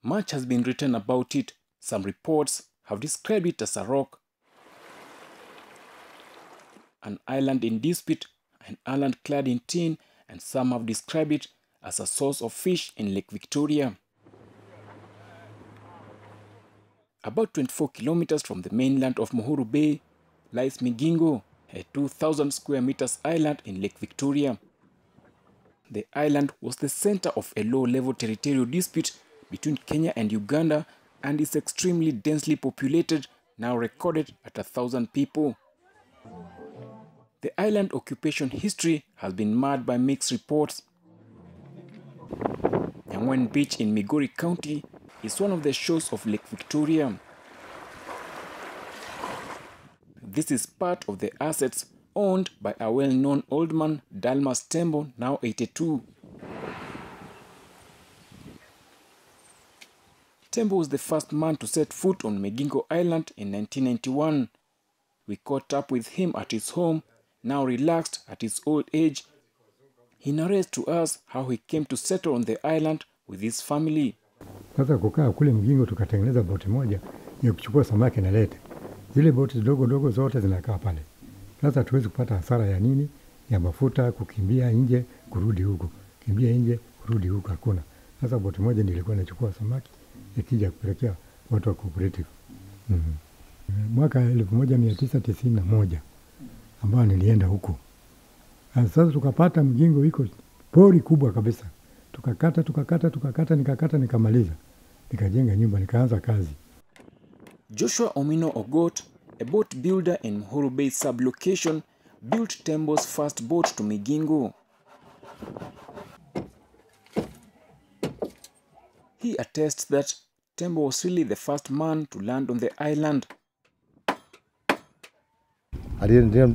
Much has been written about it. Some reports have described it as a rock, an island in dispute, an island clad in tin, and some have described it as a source of fish in Lake Victoria. About 24 kilometers from the mainland of Mohuru Bay lies Migingo, a 2,000 square meters island in Lake Victoria. The island was the center of a low-level territorial dispute between Kenya and Uganda and is extremely densely populated, now recorded at 1,000 people. The island occupation history has been marred by mixed reports. Nyangwen Beach in Migori County is one of the shores of Lake Victoria. This is part of the assets owned by a well-known old man, Dalmas Tembo, now 82. Tembo was the first man to set foot on Migingo Island in 1991. We caught up with him at his home, now relaxed at his old age. He narrates to us how he came to settle on the island with his family. Sasa kukaa kule Migingo tukatengeneza boti moja ya kuchukua samaki na lete. Zile boti dogo zote zinakaa pale. Sasa tuwezi kupata hasara ya nini? Ya mafuta, kukimbia nje, kurudi huko. Kimbia nje, kurudi huko hakuna. Sasa boti moja ndio ilikuwa inachukua samaki ikija kupelekea watu wa cooperative. Mwaka 1991 ambao nilienda huko. Sasa tukapata Migingo iko pori kubwa kabisa. Tukakata nikamaliza. Nikajenga nyumba, nikaanza kazi. Joshua Omino Ogot, a boat builder in Mohuru Bay sublocation, built Tembo's first boat to Migingo. He attests that Tembo was really the first man to land on the island.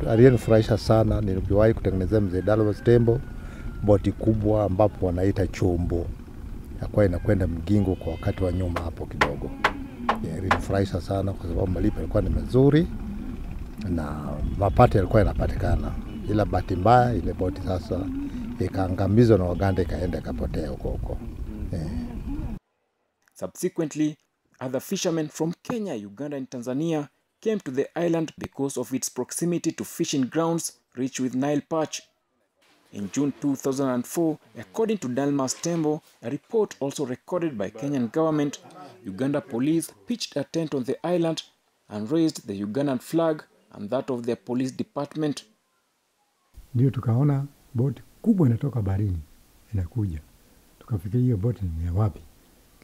Aliyenifurahisha sana niliwahi kutengenezea mzee Dalmas Tembo boti kubwa ambapo wanaita chombo. Yakuwa inakwenda Migingo kwa wakati wa nyuma hapo kidogo. Ilinifurahisha sana kwa sababu malipo yalikuwa ni mazuri na mapato yalikuwa yanapatikana. Ila bahati mbaya ile boti sasa ikaangamizwa na Waganda ikaenda ikapotea huko. Subsequently, other fishermen from Kenya, Uganda and Tanzania came to the island because of its proximity to fishing grounds rich with Nile perch. In June 2004, according to Dalmas Tembo, a report also recorded by Kenyan government, Uganda police pitched a tent on the island and raised the Ugandan flag and that of their police department. Ndio tukaona boti kubwa inatoka baharini inakuja. Tukafikiria hiyo boti ni ya wapi?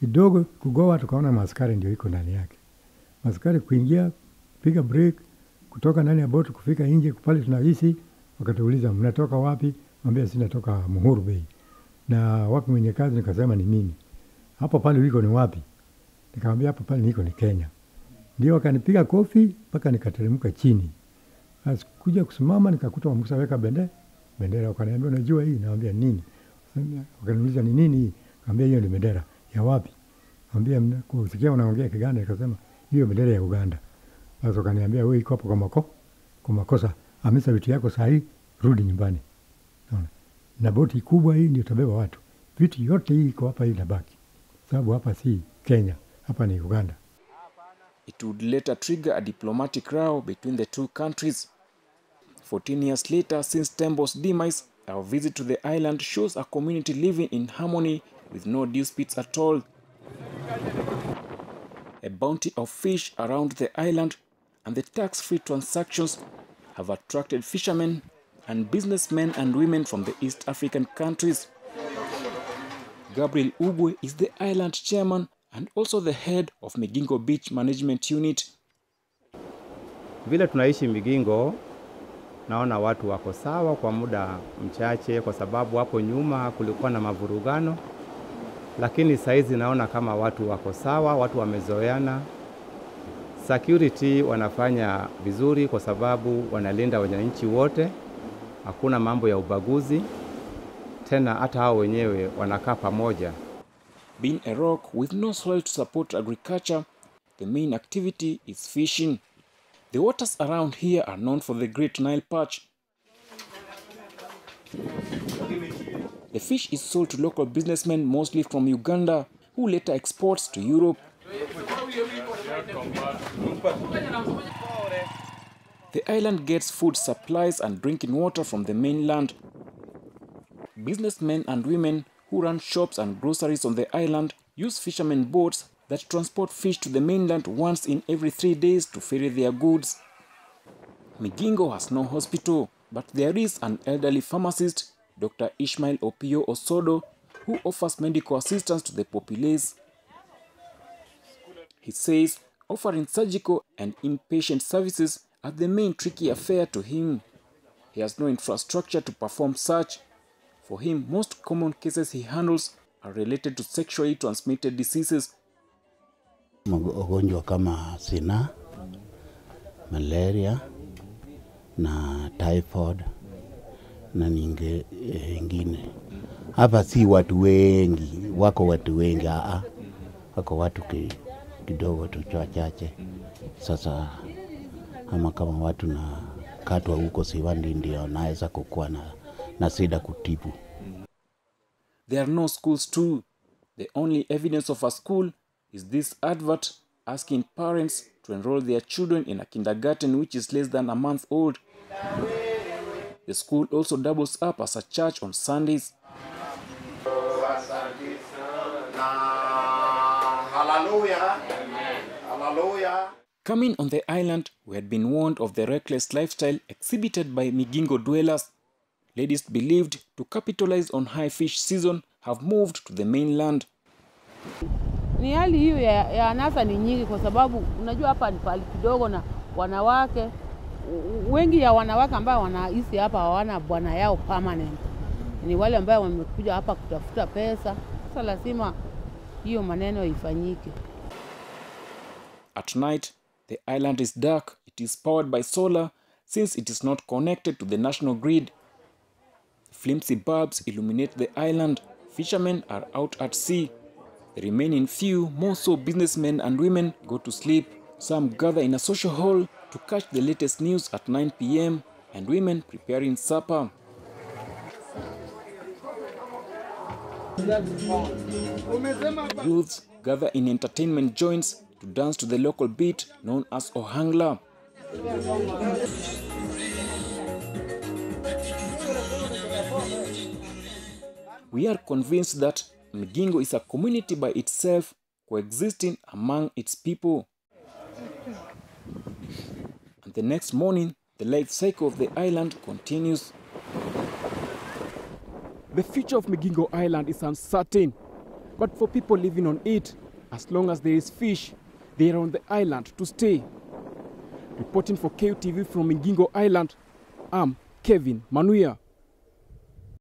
Kidogo kugoa tukaona maaskari ndio iko ndani yake. Maaskari kuingia, piga break, kutoka ndani ya boti kufika nje pale tunahisi, wakatuuliza mnatoka wapi? Mwambia sisi natoka Mohuru Bay. Na wapi mwenye kazi? Nikasema ni mimi. Hapo pale uliko ni wapi? Nikamwambia hapo pale niko ni Kenya. Ndio wakanipiga kofi mpaka nikateremka chini. Kuja kusimama nikakuta wamekusa weka bendera wakaniambia unajua hii? Naambia nini? Wakaniuliza ni nini hii? Nikamwambia hiyo ni bendera. Ya wapi? Nikamwambia kusikia unaongea Kiganda. Nikasema hiyo bendera ya Uganda. Sasa wakaniambia wewe iko hapo kwa makosa. Hamisa vitu yako sahi, rudi nyumbani. Na boti kubwa hii ndio tabeba watu. Vitu yote hii iko hapa hii nabaki. Sababu hapa si Kenya, hapa ni Uganda. It would later trigger a diplomatic row between the two countries. 14 years later, since Tembo's demise, our visit to the island shows a community living in harmony with no disputes at all. A bounty of fish around the island and the tax-free transactions have attracted fishermen and businessmen and women from the East African countries. Gabriel Ugwe is the island chairman and also the head of Migingo Beach Management Unit. Vile tunaishi Migingo, naona watu wako sawa kwa muda mchache kwa sababu hapo nyuma kulikuwa na mavurugano. Lakini saizi naona kama watu wako sawa, watu wamezoeana. Security wanafanya vizuri kwa sababu wanalinda wananchi wote. Hakuna mambo ya ubaguzi. Tena hata hao wenyewe wanakaa pamoja. Being a rock with no soil to support agriculture, the main activity is fishing. The waters around here are known for the great Nile perch. The fish is sold to local businessmen, mostly from Uganda, who later exports to Europe. The island gets food supplies and drinking water from the mainland. Businessmen and women who run shops and groceries on the island use fishermen boats that transport fish to the mainland once in every 3 days to ferry their goods. Migingo has no hospital, but there is an elderly pharmacist, Dr. Ishmael Opio Osodo, who offers medical assistance to the populace. He says offering surgical and inpatient services are the main tricky affair to him. He has no infrastructure to perform such. For him, most common cases he handles are related to sexually transmitted diseases. Magonjwa kama sina, malaria na typhoid na nyingine. Hapa si watu wengi, wako watu wengi, wako watu kidogo tu chache. Sasa ama kama watu na katwa huko Siwandi ndio naweza kukuwa na shida kutibu. There are no schools too. The only evidence of a school is this advert asking parents to enroll their children in a kindergarten which is less than a month old. The school also doubles up as a church on Sundays. Hallelujah. Hallelujah. Coming on the island, we had been warned of the reckless lifestyle exhibited by Migingo dwellers. Ladies believed to capitalize on high fish season have moved to the mainland. Ni hali hiyo ya anasa ni nyingi kwa sababu unajua hapa ni pali kidogo na wanawake wengi ya wanawake ambao wanaishi hapa hawana bwana yao permanent. Ni wale ambao wamekuja hapa kutafuta pesa. Sasa lazima hiyo maneno ifanyike. At night, the island is dark. It is powered by solar since it is not connected to the national grid. Flimsy bulbs illuminate the island. Fishermen are out at sea. The remaining few, more so businessmen and women, go to sleep. Some gather in a social hall to catch the latest news at 9 p.m. and women preparing supper. Youths gather in entertainment joints to dance to the local beat known as Ohangla. We are convinced that Migingo is a community by itself, coexisting among its people. And the next morning, the life cycle of the island continues. The future of Migingo Island is uncertain, but for people living on it, as long as there is fish, they are on the island to stay. Reporting for KUTV from Migingo Island, I'm Kevin Manuya.